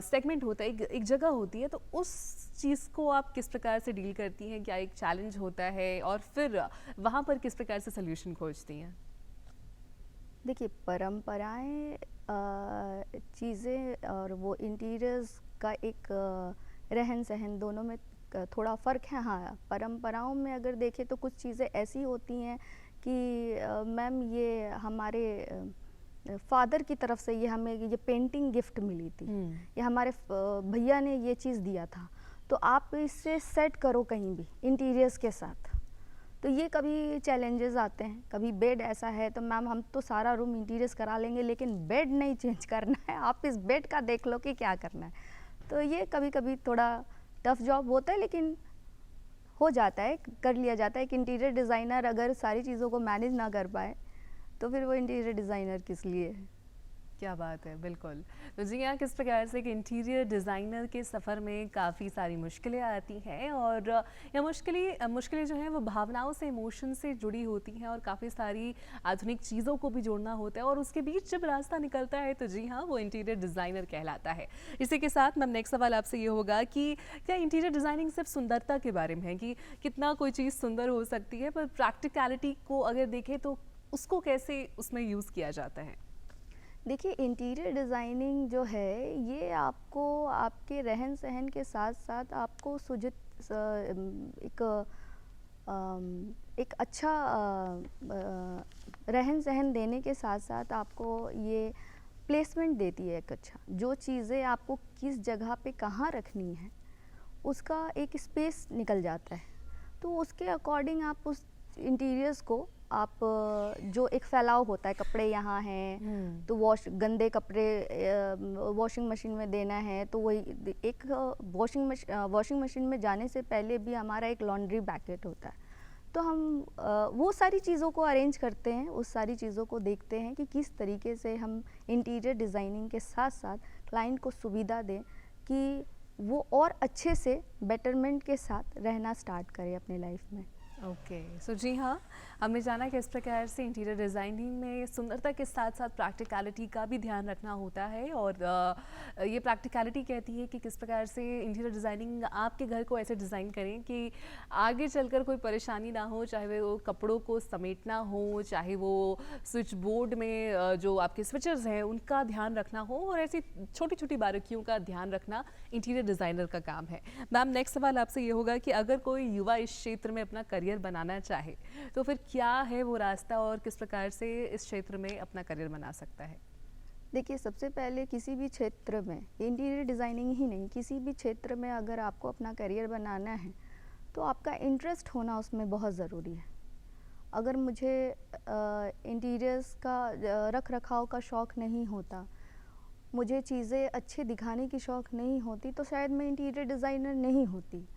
Speaker 1: सेगमेंट होता है, एक जगह होती है, तो उस चीज़ को आप किस प्रकार से डील करती हैं? क्या एक चैलेंज होता है और फिर वहाँ पर किस प्रकार से सोल्यूशन खोजती हैं?
Speaker 4: देखिए, परंपराएं चीज़ें और वो इंटीरियर्स का एक रहन सहन दोनों में थोड़ा फ़र्क है। हाँ, परंपराओं में अगर देखें तो कुछ चीज़ें ऐसी होती हैं कि मैम ये हमारे फादर की तरफ से ये हमें ये पेंटिंग गिफ्ट मिली थी, या हमारे भैया ने ये चीज़ दिया था, तो आप इसे सेट करो कहीं भी इंटीरियर्स के साथ। तो ये कभी चैलेंजेस आते हैं। कभी बेड ऐसा है तो मैम हम तो सारा रूम इंटीरियर्स करा लेंगे, लेकिन बेड नहीं चेंज करना है, आप इस बेड का देख लो कि क्या करना है। तो ये कभी कभी थोड़ा टफ जॉब होता है, लेकिन हो जाता है, कर लिया जाता है। एक इंटीरियर डिज़ाइनर अगर सारी चीज़ों को मैनेज ना कर पाए तो फिर वो इंटीरियर डिज़ाइनर किस लिए है।
Speaker 1: क्या बात है, बिल्कुल। तो जी हाँ, किस प्रकार से कि इंटीरियर डिज़ाइनर के सफ़र में काफ़ी सारी मुश्किलें आती हैं, और यह मुश्किलें जो हैं वो भावनाओं से, इमोशन से जुड़ी होती हैं, और काफ़ी सारी आधुनिक चीज़ों को भी जोड़ना होता है, और उसके बीच जब रास्ता निकलता है तो जी हाँ, वो इंटीरियर डिज़ाइनर कहलाता है। इसी के साथ मैम नेक्स्ट सवाल आपसे ये होगा कि क्या इंटीरियर डिज़ाइनिंग सिर्फ सुंदरता के बारे में है, कि कितना कोई चीज़ सुंदर हो सकती है, पर प्रैक्टिकलिटी को अगर देखें तो उसको कैसे उसमें यूज़ किया जाता है?
Speaker 4: देखिए, इंटीरियर डिज़ाइनिंग जो है ये आपको आपके रहन सहन के साथ साथ आपको एक एक अच्छा रहन सहन देने के साथ साथ आपको ये प्लेसमेंट देती है। एक अच्छा, जो चीज़ें आपको किस जगह पे कहाँ रखनी है उसका एक स्पेस निकल जाता है। तो उसके अकॉर्डिंग आप उस इंटीरियर्स को आप जो एक फैलाव होता है, कपड़े यहाँ हैं तो गंदे कपड़े वॉशिंग मशीन में देना है, तो वही एक वॉशिंग मशीन में जाने से पहले भी हमारा एक लॉन्ड्री बैकेट होता है। तो हम वो सारी चीज़ों को अरेंज करते हैं, उस सारी चीज़ों को देखते हैं कि किस तरीके से हम इंटीरियर डिज़ाइनिंग के साथ साथ क्लाइंट को सुविधा दें कि वो और अच्छे से बेटरमेंट के साथ रहना स्टार्ट करे अपने लाइफ में।
Speaker 1: ओके, सो जी हाँ, हमने जाना कि इस प्रकार से इंटीरियर डिज़ाइनिंग में सुंदरता के साथ साथ प्रैक्टिकलिटी का भी ध्यान रखना होता है, और ये प्रैक्टिकलिटी कहती है कि किस प्रकार से इंटीरियर डिज़ाइनिंग आपके घर को ऐसे डिज़ाइन करें कि आगे चलकर कोई परेशानी ना हो, चाहे वो कपड़ों को समेटना हो, चाहे वो स्विच बोर्ड में जो आपके स्विचेस हैं उनका ध्यान रखना हो, और ऐसी छोटी छोटी बारीकियों का ध्यान रखना इंटीरियर डिज़ाइनर का काम है। मैम नेक्स्ट सवाल आपसे ये होगा कि अगर कोई युवा इस क्षेत्र में अपना करियर बनाना चाहे तो फिर क्या है वो रास्ता, और किस प्रकार से इस क्षेत्र में अपना करियर बना सकता है?
Speaker 4: देखिए, सबसे पहले किसी भी क्षेत्र में, इंटीरियर डिज़ाइनिंग ही नहीं, किसी भी क्षेत्र में अगर आपको अपना करियर बनाना है तो आपका इंटरेस्ट होना उसमें बहुत ज़रूरी है। अगर मुझे इंटीरियर्स का रख रखाव का शौक़ नहीं होता, मुझे चीज़ें अच्छे दिखाने की शौक़ नहीं होती, तो शायद मैं इंटीरियर डिज़ाइनर नहीं होती।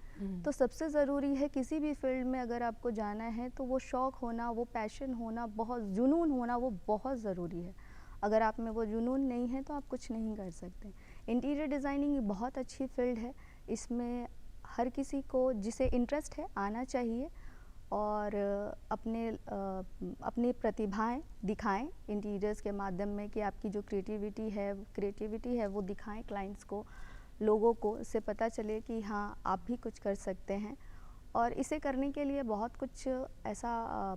Speaker 4: तो सबसे ज़रूरी है किसी भी फील्ड में अगर आपको जाना है तो वो शौक़ होना, वो पैशन होना, बहुत जुनून होना, वो बहुत ज़रूरी है। अगर आप में वो जुनून नहीं है तो आप कुछ नहीं कर सकते। इंटीरियर डिज़ाइनिंग बहुत अच्छी फील्ड है, इसमें हर किसी को जिसे इंटरेस्ट है आना चाहिए, और अपनी प्रतिभाएं दिखाएं इंटीरियर्स के माध्यम में, कि आपकी जो क्रिएटिविटी है वो दिखाएं क्लाइंट्स को, लोगों को, इससे पता चले कि हाँ आप भी कुछ कर सकते हैं। और इसे करने के लिए बहुत कुछ ऐसा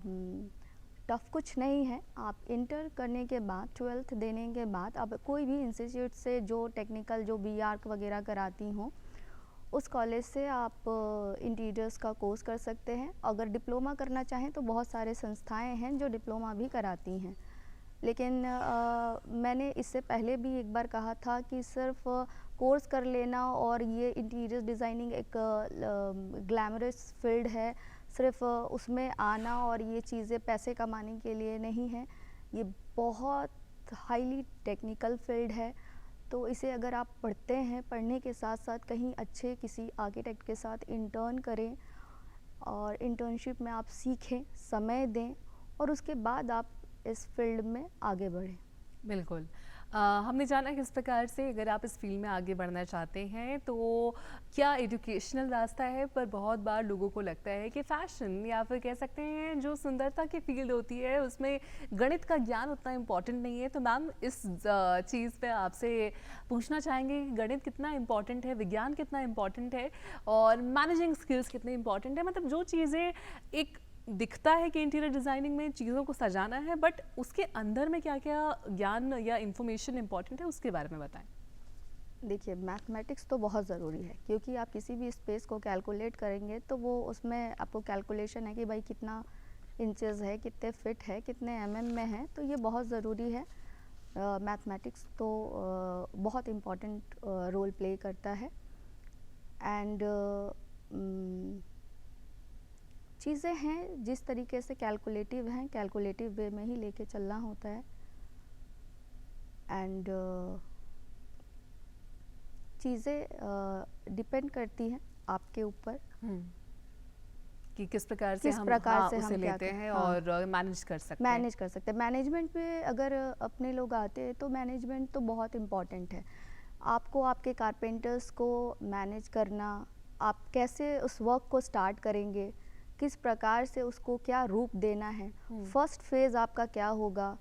Speaker 4: टफ कुछ नहीं है। आप इंटर करने के बाद, 12th देने के बाद, अब कोई भी इंस्टीट्यूट से जो टेक्निकल, जो BArch वगैरह कराती हों, उस कॉलेज से आप इंटीरियर्स का कोर्स कर सकते हैं। अगर डिप्लोमा करना चाहें तो बहुत सारे संस्थाएं हैं जो डिप्लोमा भी कराती हैं, लेकिन मैंने इससे पहले भी एक बार कहा था कि सिर्फ कोर्स कर लेना और ये इंटीरियर डिज़ाइनिंग एक ग्लैमरस फील्ड है, सिर्फ उसमें आना और ये चीज़ें पैसे कमाने के लिए नहीं है। ये बहुत हाईली टेक्निकल फील्ड है। तो इसे अगर आप पढ़ते हैं, पढ़ने के साथ साथ कहीं अच्छे किसी आर्किटेक्ट के साथ इंटर्न करें, और इंटर्नशिप में आप सीखें, समय दें, और उसके बाद आप इस फील्ड में आगे बढ़ें।
Speaker 1: बिल्कुल। हमने जाना कि इस प्रकार से अगर आप इस फील्ड में आगे बढ़ना चाहते हैं तो क्या एजुकेशनल रास्ता है, पर बहुत बार लोगों को लगता है कि फैशन या फिर कह सकते हैं जो सुंदरता की फील्ड होती है उसमें गणित का ज्ञान उतना इम्पॉर्टेंट नहीं है। तो मैम इस चीज़ पे आपसे पूछना चाहेंगे कि गणित कितना इम्पॉर्टेंट है, विज्ञान कितना इम्पॉर्टेंट है, और मैनेजिंग स्किल्स कितने इम्पॉर्टेंट है, मतलब जो चीज़ें एक दिखता है कि इंटीरियर डिज़ाइनिंग में चीज़ों को सजाना है, बट उसके अंदर में क्या क्या ज्ञान या इंफॉर्मेशन इंपॉर्टेंट है, उसके बारे में बताएं।
Speaker 4: देखिए, मैथमेटिक्स तो बहुत ज़रूरी है, क्योंकि आप किसी भी स्पेस को कैलकुलेट करेंगे तो वो उसमें आपको कैलकुलेशन है कि भाई कितना इंचेस है, कितने फिट है, कितने mm में है, तो ये बहुत ज़रूरी है। मैथमेटिक्स तो बहुत इम्पॉर्टेंट रोल प्ले करता है। एंड चीज़ें हैं जिस तरीके से कैलकुलेटिव हैं, कैलकुलेटिव वे में ही लेके चलना होता है। एंड चीज़ें डिपेंड करती हैं आपके ऊपर
Speaker 1: कि किस प्रकार से
Speaker 4: किस
Speaker 1: हम
Speaker 4: प्रकार से
Speaker 1: उसे
Speaker 4: हम क्या
Speaker 1: लेते
Speaker 4: कर-
Speaker 1: हैं
Speaker 4: हाँ।
Speaker 1: और मैनेज कर सकते हैं।
Speaker 4: मैनेज कर सकते हैं। मैनेजमेंट पे अगर अपने लोग आते हैं तो मैनेजमेंट तो बहुत इम्पॉर्टेंट है। आपको आपके कारपेंटर्स को मैनेज करना, आप कैसे उस वर्क को स्टार्ट करेंगे, किस प्रकार से उसको क्या रूप देना है, फर्स्ट फेज़ आपका क्या होगा,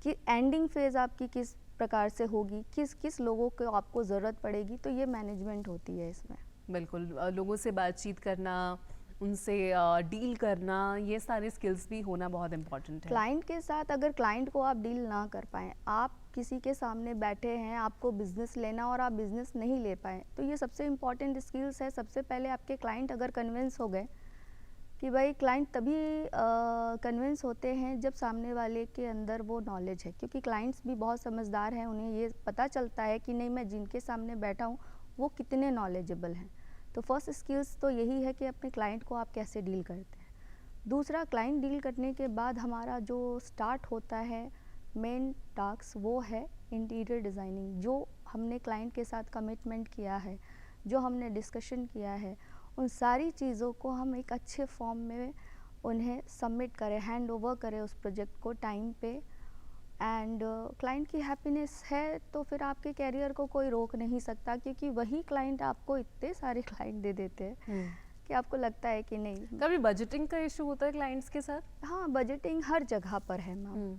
Speaker 4: कि एंडिंग फेज़ आपकी किस प्रकार से होगी, किस किस लोगों को आपको ज़रूरत पड़ेगी, तो ये मैनेजमेंट होती है इसमें।
Speaker 1: बिल्कुल, लोगों से बातचीत करना, उनसे डील करना, ये सारे स्किल्स भी होना बहुत इम्पोर्टेंट है।
Speaker 4: क्लाइंट के साथ अगर क्लाइंट को आप डील ना कर पाएँ, आप किसी के सामने बैठे हैं, आपको बिज़नेस लेना और आप बिज़नेस नहीं ले पाएँ, तो ये सबसे इम्पॉर्टेंट स्किल्स है। सबसे पहले आपके क्लाइंट अगर कन्विंस हो गए कि भाई, क्लाइंट तभी कन्विंस होते हैं जब सामने वाले के अंदर वो नॉलेज है, क्योंकि क्लाइंट्स भी बहुत समझदार हैं, उन्हें ये पता चलता है कि नहीं, मैं जिनके सामने बैठा हूँ वो कितने नॉलेजेबल हैं। तो फर्स्ट स्किल्स तो यही है कि अपने क्लाइंट को आप कैसे डील करते हैं। दूसरा, क्लाइंट डील करने के बाद हमारा जो स्टार्ट होता है मेन टास्क, वो है इंटीरियर डिज़ाइनिंग। जो हमने क्लाइंट के साथ कमिटमेंट किया है, जो हमने डिस्कशन किया है, उन सारी चीज़ों को हम एक अच्छे फॉर्म में उन्हें सबमिट करें, हैंड ओवर करें उस प्रोजेक्ट को टाइम पे। एंड क्लाइंट की हैप्पीनेस है तो फिर आपके कैरियर को कोई रोक नहीं सकता, क्योंकि वही क्लाइंट आपको इतने सारे क्लाइंट दे देते हैं कि आपको लगता है कि नहीं।
Speaker 1: कभी बजटिंग का इशू होता है क्लाइंट्स के साथ?
Speaker 4: हाँ, बजटिंग हर जगह पर है मैम,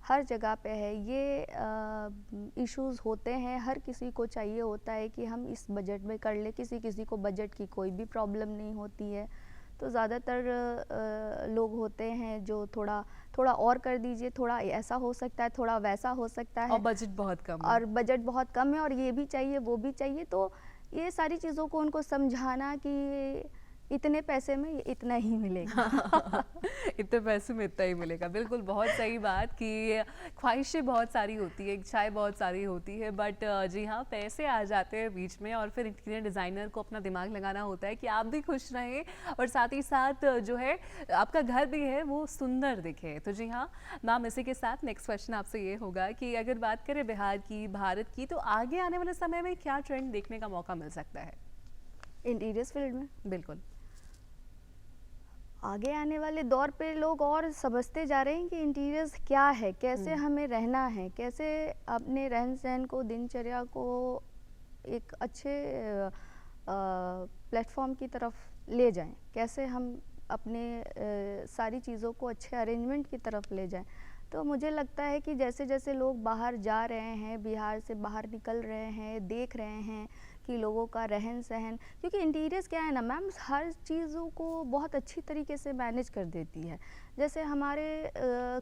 Speaker 4: हर जगह पे है ये। इश्यूज होते हैं, हर किसी को चाहिए होता है कि हम इस बजट में कर ले, किसी किसी को बजट की कोई भी प्रॉब्लम नहीं होती है। तो ज़्यादातर लोग होते हैं जो थोड़ा थोड़ा और कर दीजिए, थोड़ा ऐसा हो सकता है, थोड़ा वैसा हो सकता है,
Speaker 1: और बजट बहुत कम है।
Speaker 4: और बजट बहुत कम है, और ये भी चाहिए वो भी चाहिए। तो ये सारी चीज़ों को उनको समझाना कि इतने पैसे में ये इतना ही मिलेगा।
Speaker 1: इतने पैसे में इतना ही मिलेगा। बिल्कुल, बहुत सही बात कि ख्वाहिशें बहुत सारी होती है, इच्छाएं बहुत सारी होती है, बट जी हाँ, पैसे आ जाते हैं बीच में, और फिर इंटीरियर डिज़ाइनर को अपना दिमाग लगाना होता है कि आप भी खुश रहें और साथ ही साथ जो है आपका घर भी है वो सुंदर दिखे। तो जी हाँ मैम, इसी के साथ नेक्स्ट क्वेश्चन आपसे ये होगा कि अगर बात करें बिहार की, भारत की, तो आगे आने वाले समय में क्या ट्रेंड देखने का मौका मिल सकता है
Speaker 4: इंटीरियर्स फील्ड में
Speaker 1: बिल्कुल?
Speaker 4: आगे आने वाले दौर पे लोग और समझते जा रहे हैं कि इंटीरियर्स क्या है, कैसे हमें रहना है, कैसे अपने रहन सहन को, दिनचर्या को एक अच्छे प्लेटफॉर्म की तरफ ले जाएं, कैसे हम अपने सारी चीज़ों को अच्छे अरेंजमेंट की तरफ ले जाएं। तो मुझे लगता है कि जैसे जैसे लोग बाहर जा रहे हैं, बिहार से बाहर निकल रहे हैं, देख रहे हैं कि लोगों का रहन सहन, क्योंकि इंटीरियर्स क्या है ना मैम, हर चीज़ों को बहुत अच्छी तरीके से मैनेज कर देती है। जैसे हमारे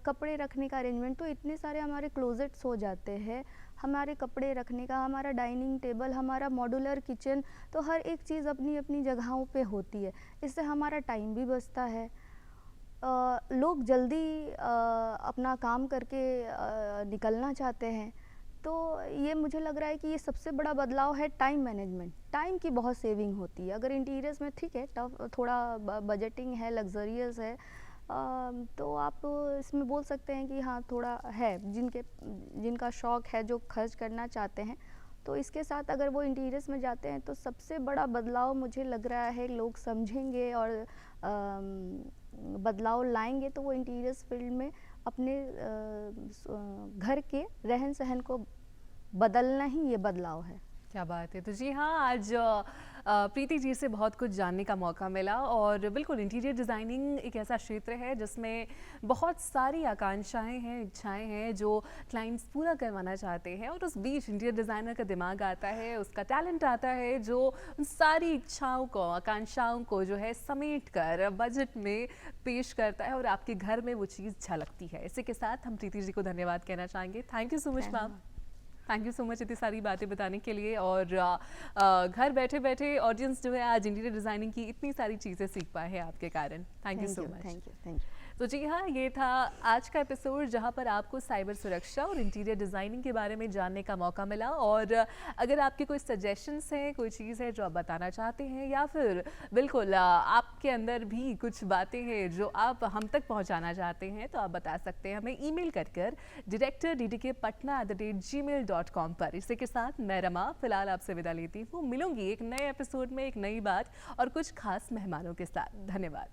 Speaker 4: कपड़े रखने का अरेंजमेंट, तो इतने सारे हमारे क्लोजेट्स हो जाते हैं, हमारे कपड़े रखने का, हमारा डाइनिंग टेबल, हमारा मॉड्यूलर किचन, तो हर एक चीज़ अपनी अपनी जगहों पे होती है। इससे हमारा टाइम भी बचता है। लोग जल्दी अपना काम करके निकलना चाहते हैं। तो ये मुझे लग रहा है कि ये सबसे बड़ा बदलाव है, टाइम मैनेजमेंट। टाइम की बहुत सेविंग होती है अगर इंटीरियर्स में, ठीक है टफ थोड़ा बजटिंग है, लग्जरियस है, तो आप इसमें बोल सकते हैं कि हाँ थोड़ा है, जिनका शौक़ है, जो खर्च करना चाहते हैं, तो इसके साथ अगर वो इंटीरियर्स में जाते हैं तो सबसे बड़ा बदलाव मुझे लग रहा है लोग समझेंगे और बदलाव लाएंगे, तो वो इंटीरियर्स फील्ड में अपने घर के रहन सहन को बदलना ही ये बदलाव है।
Speaker 1: क्या बात है। तो जी हाँ, आज प्रीति जी से बहुत कुछ जानने का मौका मिला और बिल्कुल इंटीरियर डिज़ाइनिंग एक ऐसा क्षेत्र है जिसमें बहुत सारी आकांक्षाएं हैं, इच्छाएं हैं जो क्लाइंट्स पूरा करवाना चाहते हैं और उस बीच इंटीरियर डिज़ाइनर का दिमाग आता है, उसका टैलेंट आता है जो उन सारी इच्छाओं को, आकांक्षाओं को जो है समेट कर बजट में पेश करता है और आपके घर में वो चीज़ झलकती है। इसी के साथ हम प्रीति जी को धन्यवाद कहना चाहेंगे। Thank you so much ma'am. Thank you so much इतनी सारी बातें बताने के लिए और घर बैठे बैठे ऑडियंस जो है आज इंटीरियर डिज़ाइनिंग की इतनी सारी चीज़ें सीख पाए हैं आपके कारण। Thank you so much.
Speaker 4: Thank you.
Speaker 1: तो जी हाँ, ये था आज का एपिसोड जहाँ पर आपको साइबर सुरक्षा और इंटीरियर डिज़ाइनिंग के बारे में जानने का मौका मिला। और अगर आपके कोई सजेशंस हैं, कोई चीज़ है जो आप बताना चाहते हैं या फिर बिल्कुल आपके अंदर भी कुछ बातें हैं जो आप हम तक पहुँचाना चाहते हैं तो आप बता सकते हैं हमें ईमेल कर director@ddkpatna@gmail.com पर। इसी के साथ मैं रमा फिलहाल आपसे विदा लेती हूँ। मिलूंगी एक नए एपिसोड में एक नई बात और कुछ खास मेहमानों के साथ। धन्यवाद।